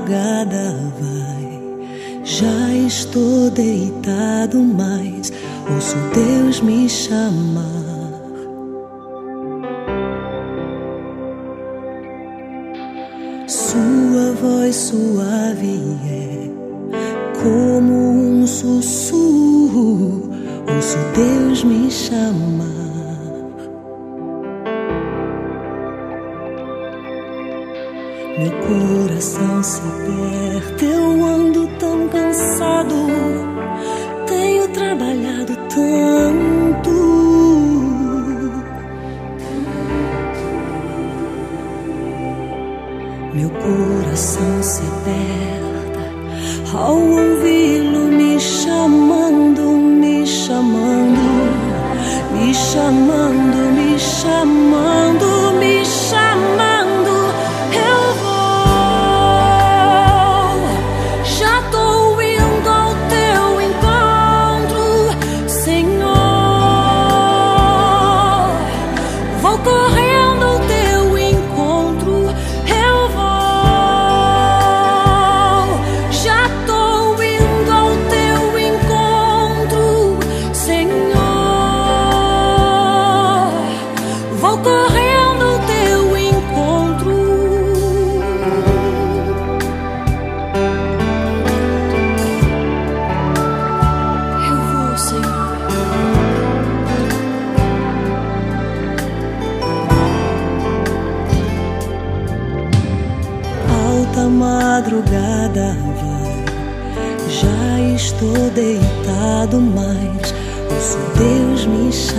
madrugada vai, já estou deitado, mas ouço Deus me chamar. Sua voz suave é como um sussurro, ouço Deus me chamar. Meu coração se aperta, eu ando tão cansado, tenho trabalhado tanto. Meu coração se aperta ao ouvi-lo me chamando, me chamando, me chamando, me chamando, me chamando. A madrugada vai, já estou deitado, mas ouço Deus me chamar.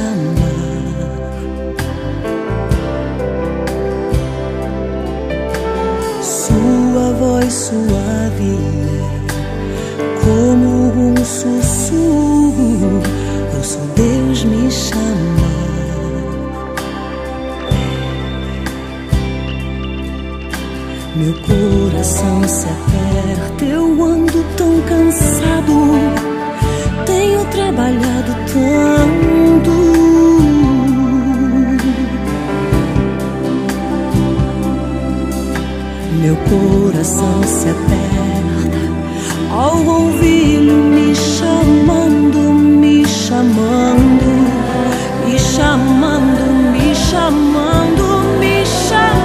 Sua voz suave é como um sussurro, ouço Deus me chamar. Meu coração se aperta, eu ando tão cansado, tenho trabalhado tanto. Meu coração se aperta ao ouvi-lo me chamando, me chamando, me chamando, me chamando, me chamando.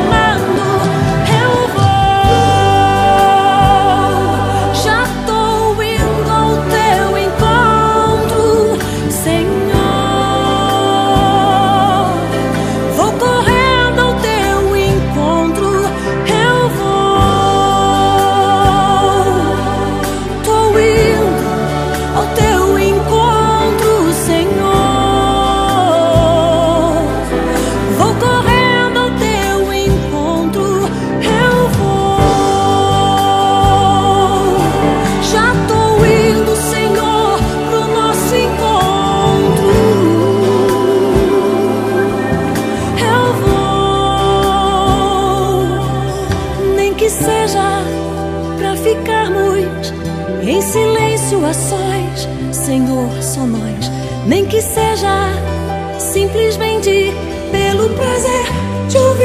Que seja pra ficarmos em silêncio a sós, Senhor, só nós. Nem que seja simplesmente pelo prazer de ouvir